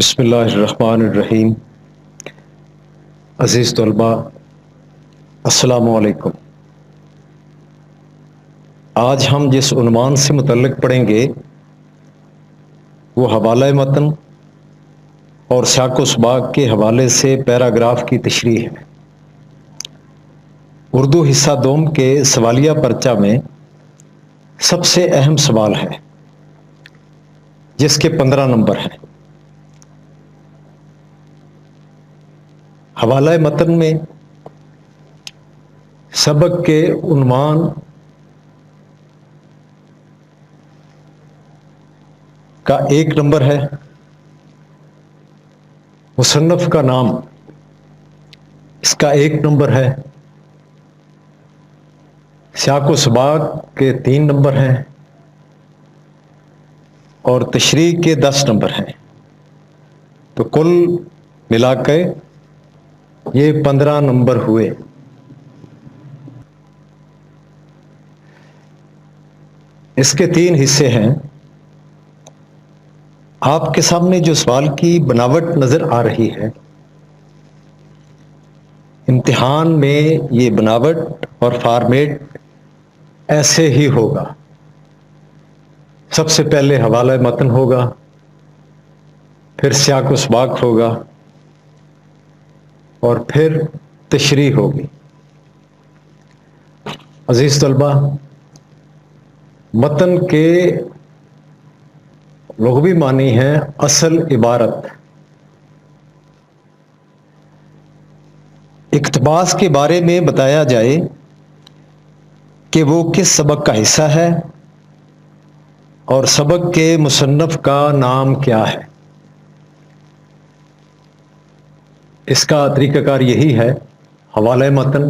بسم اللہ الرحمن الرحیم۔ عزیز طلباء، السلام علیکم۔ آج ہم جس عنوان سے متعلق پڑھیں گے وہ حوالہ متن اور سیاق و سباق کے حوالے سے پیراگراف کی تشریح ہے۔ اردو حصہ دوم کے سوالیہ پرچہ میں سب سے اہم سوال ہے جس کے 15 نمبر ہیں۔ حوالہ متن میں سبق کے عنوان کا 1 نمبر ہے، مصنف کا نام اس کا 1 نمبر ہے، سیاق و سباق کے 3 نمبر ہیں اور تشریح کے 10 نمبر ہیں۔ تو کل ملا کے یہ 15 نمبر ہوئے۔ اس کے 3 حصے ہیں۔ آپ کے سامنے جو سوال کی بناوٹ نظر آ رہی ہے، امتحان میں یہ بناوٹ اور فارمیٹ ایسے ہی ہوگا۔ سب سے پہلے حوالہ متن ہوگا، پھر سیاق و سباق ہوگا اور پھر تشریح ہوگی۔ عزیز طلباء، متن کے لغوی معنی ہیں اصل عبارت۔ اقتباس کے بارے میں بتایا جائے کہ وہ کس سبق کا حصہ ہے اور سبق کے مصنف کا نام کیا ہے۔ اس کا طریقہ کار یہی ہے، حوالہ متن،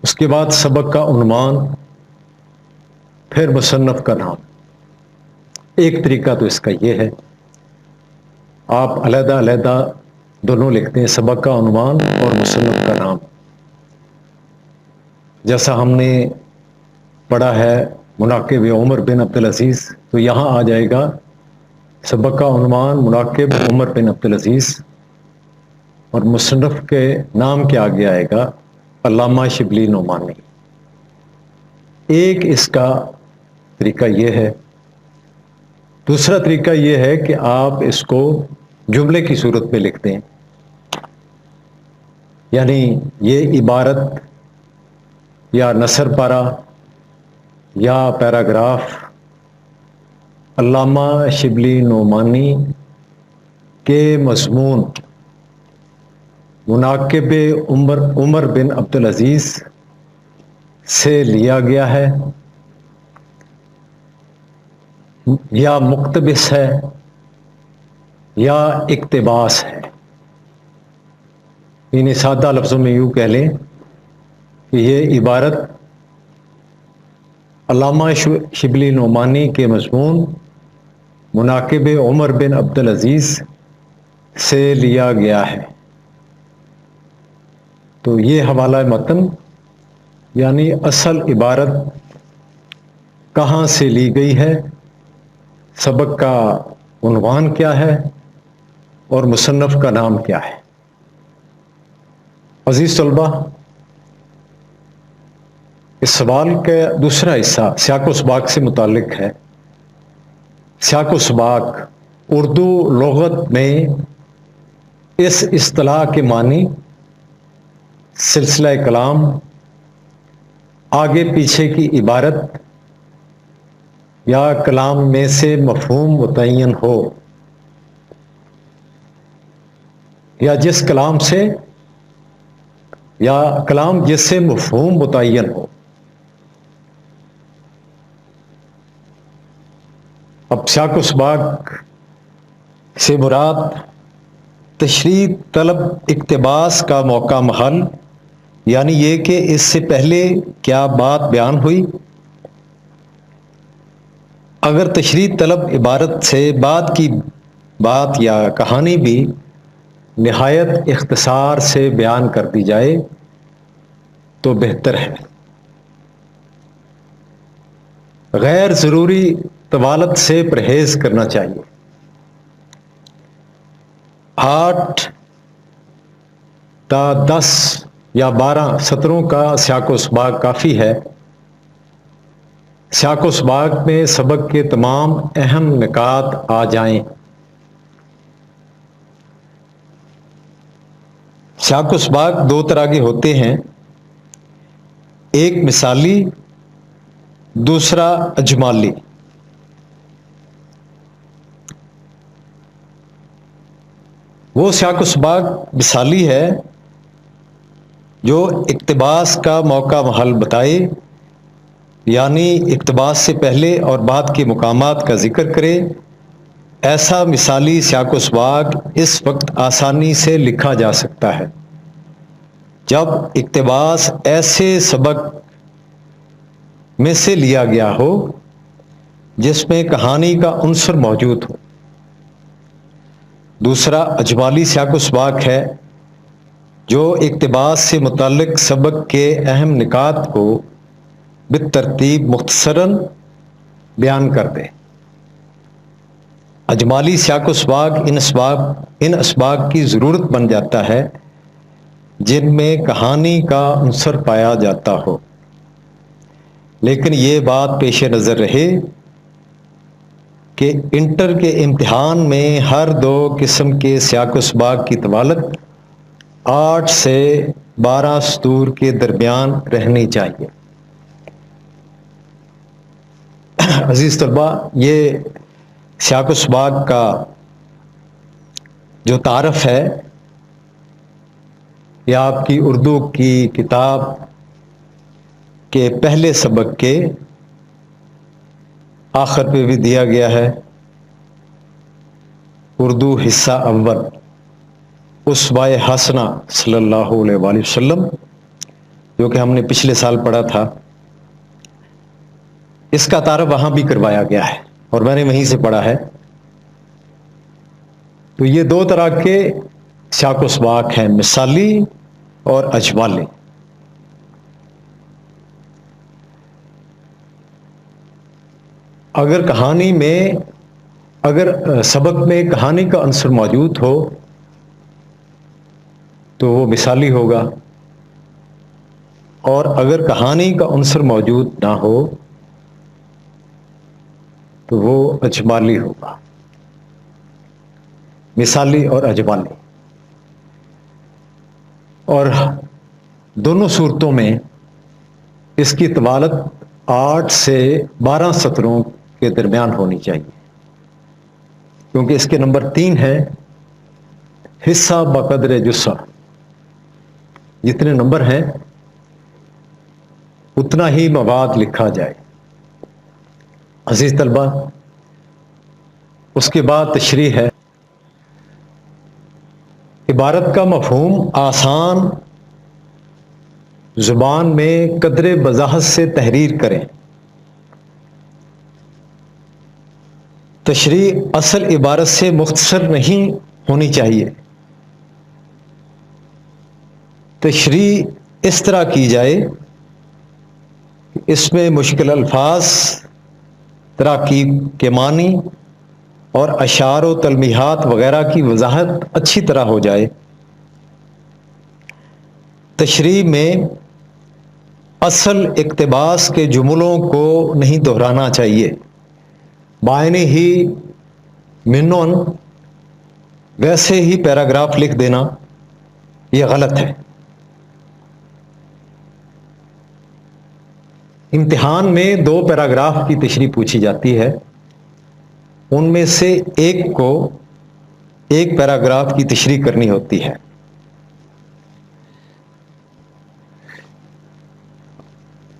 اس کے بعد سبق کا عنوان، پھر مصنف کا نام۔ ایک طریقہ تو اس کا یہ ہے، آپ علیحدہ علیحدہ دونوں لکھتے ہیں، سبق کا عنوان اور مصنف کا نام۔ جیسا ہم نے پڑھا ہے مناقب عمر بن عبدالعزیز، تو یہاں آ جائے گا سبق کا عنوان مناقب عمر بن عبدالعزیز، اور مصنف کے نام کے آگے آئے گا علامہ شبلی نعمانی۔ ایک اس کا طریقہ یہ ہے۔ دوسرا طریقہ یہ ہے کہ آپ اس کو جملے کی صورت میں لکھتے ہیں، یعنی یہ عبارت یا نثر پارہ یا پیراگراف علامہ شبلی نعمانی کے مضمون مناقب عمر بن عبدالعزیز سے لیا گیا ہے یا مقتبس ہے یا اقتباس ہے۔ انہیں سادہ لفظوں میں یوں کہہ لیں کہ یہ عبارت علامہ شبلی نعمانی کے مضمون مناقب عمر بن عبدالعزیز سے لیا گیا ہے۔ تو یہ حوالہ متن یعنی اصل عبارت کہاں سے لی گئی ہے، سبق کا عنوان کیا ہے اور مصنف کا نام کیا ہے۔ عزیز طلباء، اس سوال کا دوسرا حصہ سیاق و سباق سے متعلق ہے۔ سیاق و سباق اردو لغت میں اس اصطلاح کے معنی سلسلہ کلام، آگے پیچھے کی عبارت یا کلام میں سے مفہوم متعین ہو، یا جس کلام سے یا کلام جس سے مفہوم متعین ہو۔ اب سیاق و سباق سے مراد تشریح طلب اقتباس کا موقع محل، یعنی یہ کہ اس سے پہلے کیا بات بیان ہوئی۔ اگر تشریح طلب عبارت سے بعد کی بات یا کہانی بھی نہایت اختصار سے بیان کر دی جائے تو بہتر ہے۔ غیر ضروری طوالت سے پرہیز کرنا چاہیے۔ 8 تا 10 یا 12 سطروں کا سیاق و سباق کافی ہے۔ سیاق و سباق میں سبق کے تمام اہم نکات آ جائیں۔ سیاق و سباق 2 طرح کے ہوتے ہیں، ایک مثالی، دوسرا اجمالی۔ وہ سیاق و سباق مثالی ہے جو اقتباس کا موقع محل بتائے، یعنی اقتباس سے پہلے اور بعد کے مقامات کا ذکر کرے۔ ایسا مثالی سیاق و سباق اس وقت آسانی سے لکھا جا سکتا ہے جب اقتباس ایسے سبق میں سے لیا گیا ہو جس میں کہانی کا عنصر موجود ہو۔ دوسرا اجمالی سیاق و سباق ہے جو اقتباس سے متعلق سبق کے اہم نکات کو بالترتیب مختصراً بیان کر دے۔ اجمالی سیاق و سباق ان اسباق کی ضرورت بن جاتا ہے جن میں کہانی کا عنصر پایا جاتا ہو، لیکن یہ بات پیش نظر رہے کہ انٹر کے امتحان میں ہر 2 قسم کے سیاق و سباق کی طوالت 8 سے 12 سطور کے درمیان رہنی چاہیے۔ عزیز طلبہ، یہ سیاق و سباق کا جو تعارف ہے یہ آپ کی اردو کی کتاب کے پہلے سبق کے آخر پہ بھی دیا گیا ہے۔ اردو حصہ اول، اسوہ حسنہ صلی اللہ علیہ وآلہ وسلم، جو کہ ہم نے پچھلے سال پڑھا تھا، اس کا تعارف وہاں بھی کروایا گیا ہے اور میں نے وہیں سے پڑھا ہے۔ تو یہ 2 طرح کے سیاق و سباق ہیں، مثالی اور اجمالی۔ اگر سبق میں کہانی کا عنصر موجود ہو تو وہ مثالی ہوگا، اور اگر کہانی کا عنصر موجود نہ ہو تو وہ اجمالی ہوگا۔ مثالی اور اجمالی، اور دونوں صورتوں میں اس کی طوالت 8 سے 12 سطروں کے درمیان ہونی چاہیے، کیونکہ اس کے نمبر 3 ہے حصہ بقدر جسہ، جتنے نمبر ہیں اتنا ہی مواد لکھا جائے۔ عزیز طلبہ، اس کے بعد تشریح ہے۔ عبارت کا مفہوم آسان زبان میں قدر وضاحت سے تحریر کریں۔ تشریح اصل عبارت سے مختصر نہیں ہونی چاہیے۔ تشریح اس طرح کی جائے کہ اس میں مشکل الفاظ، تراکیب کے معنی اور اشعار و تلمیحات وغیرہ کی وضاحت اچھی طرح ہو جائے۔ تشریح میں اصل اقتباس کے جملوں کو نہیں دہرانا چاہیے، معنی ہی منون ویسے ہی پیراگراف لکھ دینا یہ غلط ہے۔ امتحان میں 2 پیراگراف کی تشریح پوچھی جاتی ہے، ان میں سے ایک کو ایک پیراگراف کی تشریح کرنی ہوتی ہے۔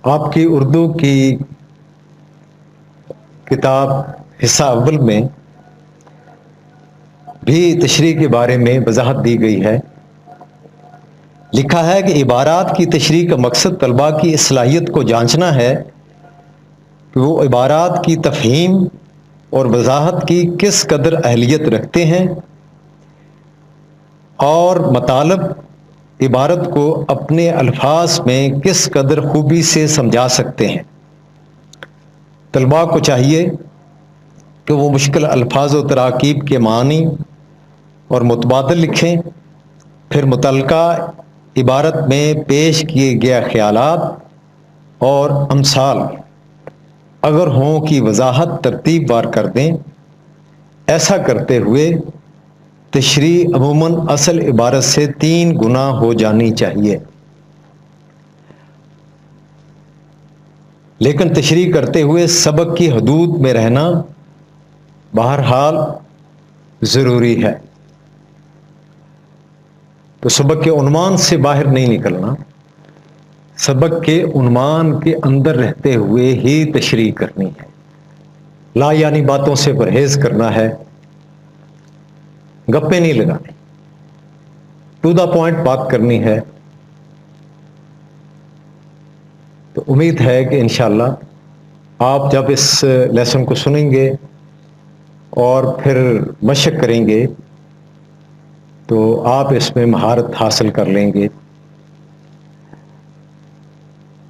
آپ کی اردو کی کتاب حصہ اول میں بھی تشریح کے بارے میں وضاحت دی گئی ہے۔ لکھا ہے کہ عبارات کی تشریح کا مقصد طلباء کی صلاحیت کو جانچنا ہے کہ وہ عبارات کی تفہیم اور وضاحت کی کس قدر اہلیت رکھتے ہیں اور مطالب عبارت کو اپنے الفاظ میں کس قدر خوبی سے سمجھا سکتے ہیں۔ طلباء کو چاہیے کہ وہ مشکل الفاظ و تراکیب کے معنی اور متبادل لکھیں. پھر متعلقہ عبارت میں پیش کیے گئے خیالات اور امثال اگر ہوں کی وضاحت ترتیب وار کر دیں. ایسا کرتے ہوئے تشریح عموماً اصل عبارت سے 3 گنا ہو جانی چاہیے، لیکن تشریح کرتے ہوئے سبق کی حدود میں رہنا بہرحال ضروری ہے. تو سبق کے عنوان سے باہر نہیں نکلنا، سبق کے عنوان کے اندر رہتے ہوئے ہی تشریح کرنی ہے. لا یعنی باتوں سے پرہیز کرنا ہے، گپیں نہیں لگانی، ٹو دا پوائنٹ بات کرنی ہے. تو امید ہے کہ انشاءاللہ آپ جب اس لیسن کو سنیں گے اور پھر مشق کریں گے تو آپ اس میں مہارت حاصل کر لیں گے.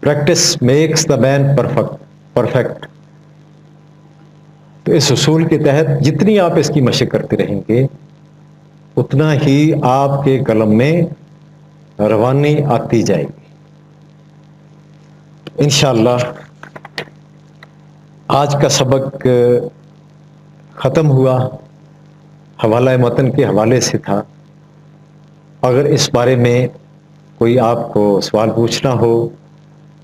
Practice makes the man perfect. تو اس اصول کے تحت جتنی آپ اس کی مشق کرتے رہیں گے اتنا ہی آپ کے قلم میں روانی آتی جائے گی. انشاءاللہ آج کا سبق ختم ہوا، حوالہ متن کے حوالے سے تھا. اگر اس بارے میں کوئی آپ کو سوال پوچھنا ہو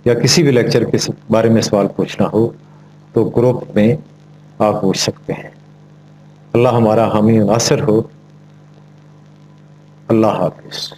یا کسی بھی لیکچر کے بارے میں سوال پوچھنا ہو تو گروپ میں آپ پوچھ سکتے ہیں. اللہ ہمارا حامی و ناصر ہو. اللہ حافظ.